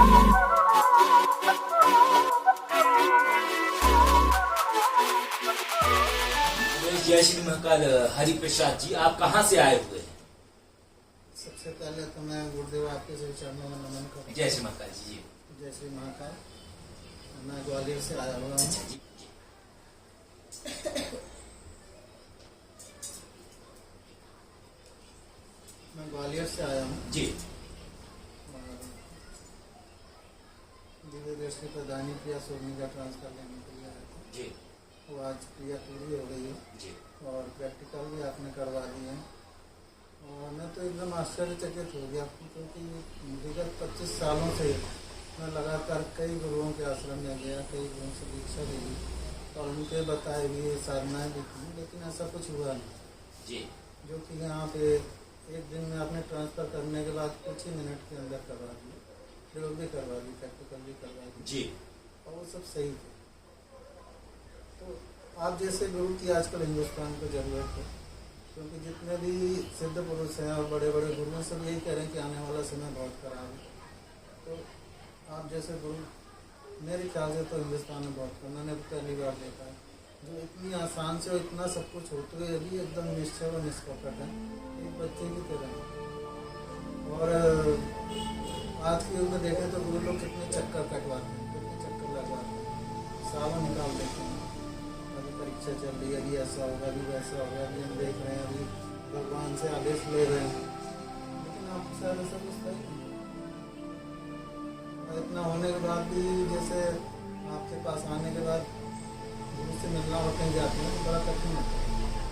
जय श्री महाकाल। हरि प्रसाद जी, आप कहाँ से आए हुए हैं? सबसे पहले तो मैं गुरुदेव आपके श्री चरणों में नमन करता। जय श्री महाकाल जी। जय श्री महाकाल। मैं ग्वालियर से आया हुआ हूँ। अच्छा जी। मैं ग्वालियर से आया हूँ जी। दिव्य दृष्टि प्रदानी प्रिया सोनी का ट्रांसफर लेने के लिए आया था जी वो आज क्रिया पूरी हो गई है जी। और प्रैक्टिकल भी आपने करवा दिए हैं। और मैं तो एकदम आश्चर्यचकित हो गया क्योंकि विगत 25 सालों से मैं लगातार कई गुरुओं के आश्रम में गया, कई गुरुओं से दीक्षा ली और उनके बताए हुए साधनाएं भी की, लेकिन ऐसा कुछ हुआ नहीं जी। जो कि यहाँ पे एक दिन में आपने ट्रांसफ़र करने के बाद कुछ ही मिनट के अंदर करवा दिए, प्रयोग भी करवा दी, प्रैक्टिकल भी करवा दी जी। और वो सब सही थे। तो आप जैसे गुरु की आजकल हिंदुस्तान को ज़रूरत है, क्योंकि जितने भी सिद्ध पुरुष हैं और बड़े बड़े गुरु हैं सब यही कह रहे हैं कि आने वाला समय बहुत खराब है। तो आप जैसे गुरु मेरे ख्याल से तो हिंदुस्तान में बहुत कम, मैंने पहली बार देखा है जो इतनी आसान से और इतना सब कुछ होते हुए अभी एकदम निश्चय और निष्कपट है, एक बच्चे की तरह। और आज के युग में देखें तो गुरु लोग कितने चक्कर कटवाते हैं, कितने चक्कर लगवाते हैं, सालों निकाल देते हैं। अभी परीक्षा चल रही है, अभी ऐसा होगा, अभी वैसा होगा, अभी हम देख रहे हैं, अभी भगवान से आदेश ले रहे हैं, लेकिन आपके साथ ऐसा कुछ था ही नहीं। और इतना होने के बाद भी जैसे आपके पास आने के बाद गुरु से मिलना और कहीं जाते हैं तो बड़ा कठिन होता है,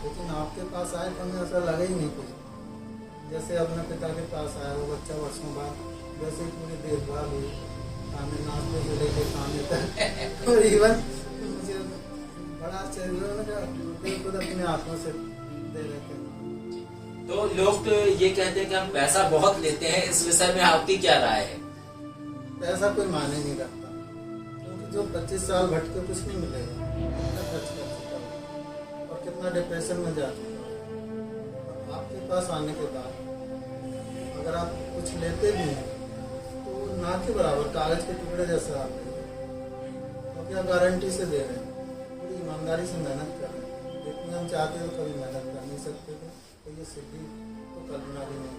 लेकिन आपके पास आए तो हमें ऐसा लगा ही नहीं कुछ। जैसे अपने पिता के पास आया वो बच्चा वर्षों बाद, वैसे ही पूरी देखभाल हुई, खाने नाश्ते से लेके खाने तक और इवन मुझे बड़ा आश्चर्य खुद अपने हाथों से दे रहे थे। तो लोग तो ये कहते हैं कि हम पैसा बहुत लेते हैं, इस विषय में आपकी क्या राय है? पैसा कोई माने नहीं रखता, क्योंकि जो 25 साल भटके कुछ नहीं मिलेगा, कितना खर्च कर चुका है और कितना डिप्रेशन में जा चुका है। आपके पास आने के बाद अगर आप कुछ लेते भी हैं तो ना के बराबर कागज के टुकड़े जैसा आप दे रहे हैं, क्योंकि आप गारंटी से दे रहे हैं, पूरी ईमानदारी से मेहनत कर रहे हैं। जितनी हम चाहते तो कभी मेहनत कर नहीं सकते थे, तो ये सिद्धि तो कल्पना भी नहीं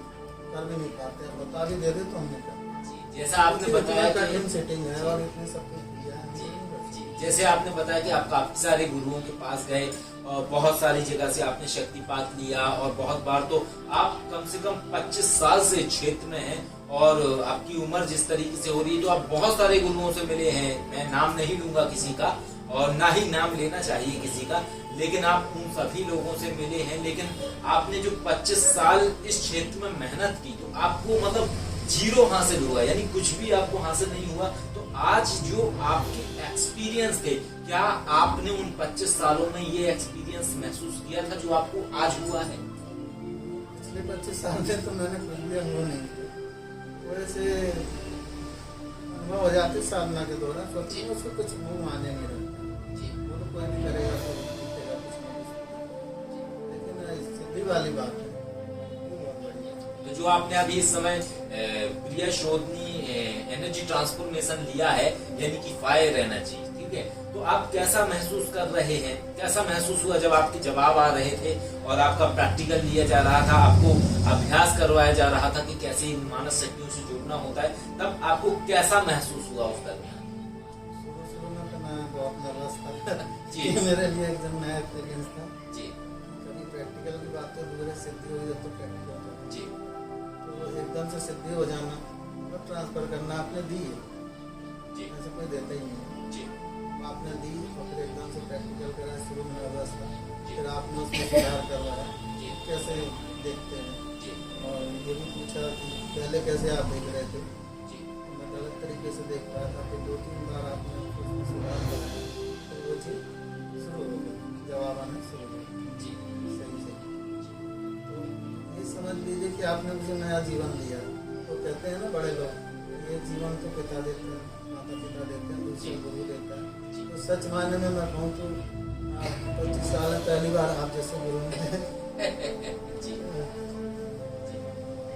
कर भी नहीं पाते, बता भी दे दे तो हमने कर। जैसा आपने बताया कि सेटिंग है और इतने सब कुछ किया है। जैसे आपने बताया कि आप काफी सारे गुरुओं के पास गए और बहुत सारी जगह से आपने शक्तिपात लिया और बहुत बार तो आप कम से कम 25 साल से क्षेत्र में हैं और आपकी उम्र जिस तरीके से हो रही है तो आप बहुत सारे गुरुओं से मिले हैं। मैं नाम नहीं लूंगा किसी का और ना ही नाम लेना चाहिए किसी का, लेकिन आप उन सभी लोगों से मिले हैं। लेकिन आपने जो 25 साल इस क्षेत्र में मेहनत की तो आपको मतलब जीरो हासिल हुआ, यानी कुछ भी आपको हासिल नहीं हुआ। तो आज जो आपके एक्सपीरियंस थे, क्या आपने उन 25 सालों में ये एक्सपीरियंस महसूस किया था जो आपको आज हुआ है? पिछले 25 साल में तो मैंने कुछ भी अनुभव नहीं किया, वैसे अनुभव हो जाते साधना के दौरान, उसको कुछ मुँह माने नहीं रहता, वो तो कोई भी करेगा तो दिखेगा कुछ नहीं, लेकिन सिद्धि वाली बात है। तो जो आपने अभी इस समय प्रिया शोधनी एनर्जी ट्रांसफॉर्मेशन लिया है, यानी कि फायर एनर्जी, ठीक है, तो आप कैसा महसूस कर रहे हैं? कैसा महसूस हुआ जब आपके जवाब आ रहे थे और आपका प्रैक्टिकल लिया जा रहा था, आपको अभ्यास करवाया जा रहा था कि कैसे मानस शक्तियों से जुड़ना होता है, तब आपको कैसा महसूस हुआ उस दरमियान? शुरू में तो मैं बहुत नर्वस था जी। मेरे लिए एकदम नया एक्सपीरियंस था जी। कभी प्रैक्टिकल की बात है, दूसरे सिद्धि हुई जब तो प्रैक्टिकल जी। तो एकदम से सिद्धि हो जाना और ट्रांसफर करना आपने दी है जी। ऐसे कोई देता ही नहीं जी। आपने दी और फिर एकदम से प्रैक्टिकल करा। शुरू में नर्वस था, फिर आपने उसमें सुधार करवाया, कैसे देखते हैं और ये भी पूछा कि पहले कैसे आप देख रहे थे, मैं गलत तरीके से देख रहा था, फिर 2-3 बार आपने उसमें सुधार कराया, फिर वो चीज़ शुरू हो गई, जवाब आना शुरू हो गया सही से। तो ये समझ लीजिए कि आपने मुझे नया जीवन दिया। तो कहते हैं ना बड़े लोग, ये जीवन तो पिता देते हैं, माता पिता देते हैं, दूसरे गुरु देता है। तो सच मायने में मैं कहूँ तो 25 साल में पहली बार आप जैसे गुरु मिले।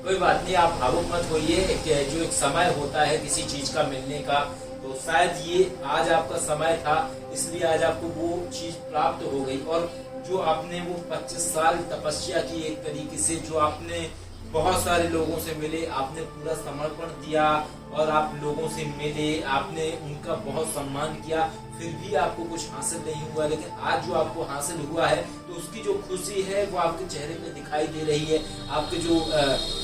कोई बात नहीं, आप भावुक मत होइए। जो एक समय होता है किसी चीज का मिलने का, तो शायद ये आज आपका समय था, इसलिए आज आपको वो चीज प्राप्त हो गई। और जो आपने वो 25 साल तपस्या की एक तरीके से, जो आपने बहुत सारे लोगों से मिले, आपने पूरा समर्पण दिया और आप लोगों से मिले, आपने उनका बहुत सम्मान किया, फिर भी आपको कुछ हासिल नहीं हुआ। लेकिन आज जो आपको हासिल हुआ है, तो उसकी जो खुशी है वो आपके चेहरे पे दिखाई दे रही है। आपके जो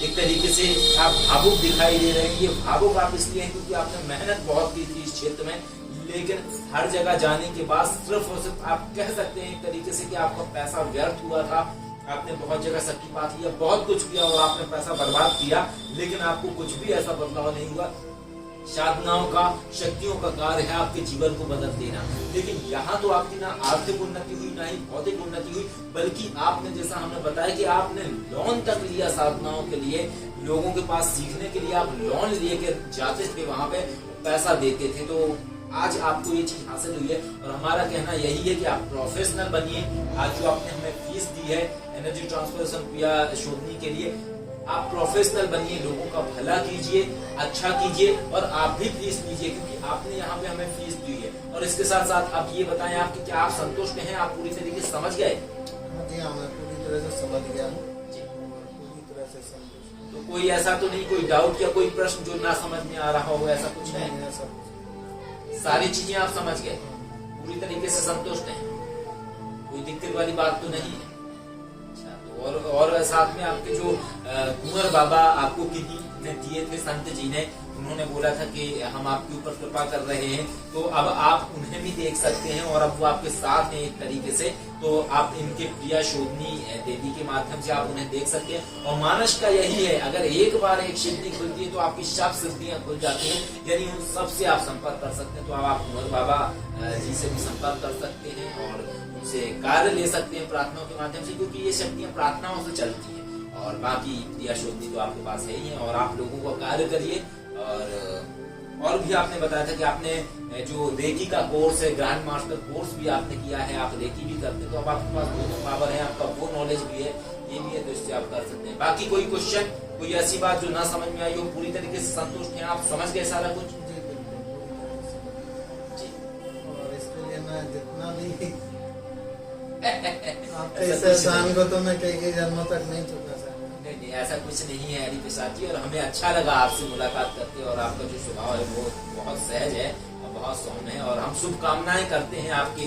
एक तरीके से आप भावुक दिखाई दे रहे हैं। ये भावुक आप इसलिए हैं क्योंकि आपने मेहनत बहुत की थी इस क्षेत्र में, लेकिन हर जगह जाने के बाद सिर्फ और सिर्फ आप कह सकते हैं एक तरीके से कि आपका पैसा व्यर्थ हुआ था। आपने बहुत जगह शक्तिपात लिया, बहुत कुछ किया और आपने पैसा बर्बाद किया, लेकिन आपको कुछ भी ऐसा बदलाव नहीं हुआ। साधनाओं का, शक्तियों का कार्य है आपके जीवन को बदल देना। लेकिन यहाँ तो आपकी ना आर्थिक उन्नति हुई, ना ही भौतिक उन्नति हुई, बल्कि आपने, जैसा हमने बताया कि आपने लोन तक लिया साधनाओं के लिए। लोगों के पास सीखने के लिए आप लोन लेके जाते थे, वहां पे पैसा देते थे। तो आज आपको ये चीज हासिल हुई है और हमारा कहना यही है कि आप प्रोफेशनल बनिए। आज जो आपने हमें फीस दी है एनर्जी ट्रांसफॉर्मेशन क्रिया शोधने के लिए, आप प्रोफेशनल बनिए, लोगों का भला कीजिए, अच्छा कीजिए और आप भी फीस लीजिए, क्योंकि आपने यहाँ पे हमें फीस दी है। और इसके साथ साथ आप ये बताएं आपकी क्या आप संतुष्ट हैं, आप पूरी तरीके से समझ गए? जी हाँ, मैं पूरी तरह से समझ गया हूँ, पूरी तरह से संतुष्ट। तो कोई ऐसा तो नहीं, कोई डाउट या कोई प्रश्न जो ना समझ में आ रहा हो, ऐसा कुछ है? ऐसा सारी चीजें आप समझ गए, पूरी तरीके से संतुष्ट हैं, कोई दिक्कत वाली बात तो नहीं है? अच्छा, तो और साथ में आपके जो कुंवर बाबा आपको किसी ने दिए थे, संत जी ने, उन्होंने बोला था कि हम आपके ऊपर कृपा कर रहे हैं, तो अब आप उन्हें भी देख सकते हैं और अब वो आपके साथ हैं एक तरीके से। तो आप इनके प्रिया शोधनी देवी के माध्यम से आप उन्हें देख सकते हैं। और मानस का यही है, अगर एक बार एक सिद्धि खुलती है तो आपकी सब सिद्धियां खुल जाती हैं, यानी उन सबसे आप संपर्क कर सकते हैं। तो अब आप कुंवर बाबा जी से भी संपर्क कर सकते हैं और उनसे कार्य ले सकते हैं प्रार्थनाओं के माध्यम से, क्योंकि ये शक्तियां प्रार्थनाओं से चलती है। और बाकी प्रिया शोधनी तो आपके पास है ही है, और आप लोगों को कार्य करिए। और भी आपने बताया था कि आपने जो रेकी का कोर्स है, ग्रैंड मास्टर कोर्स भी आपने किया है, आप रेकी भी करते हैं, तो अब आपके पास दोनों पावर है, आपका वो नॉलेज भी है, ये भी है, तो इससे आप कर सकते हैं। बाकी कोई क्वेश्चन, कोई ऐसी बात जो ना समझ में आई हो, पूरी तरीके से संतुष्ट हैं, आप समझ गए सारा कुछ? जी, और इसके लिए मैं जितना भी आपके इस एहसान को तो मैं कई जन्मों तक नहीं चुका सकता। नहीं, ऐसा कुछ नहीं है हरि प्रसाद जी, और हमें अच्छा लगा आपसे मुलाकात करके। और आपका जो स्वभाव है वो बहुत सहज है और बहुत सौम्य है, और हम शुभकामनाएं करते हैं आपके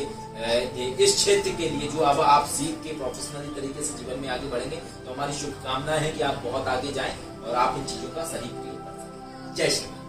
इस क्षेत्र के लिए, जो अब आप सीख के प्रोफेशनली तरीके से जीवन में आगे बढ़ेंगे। तो हमारी शुभकामनाएं है कि आप बहुत आगे जाएं और आप इन चीजों का सही प्रयोग कर सकें। जय श्री राम।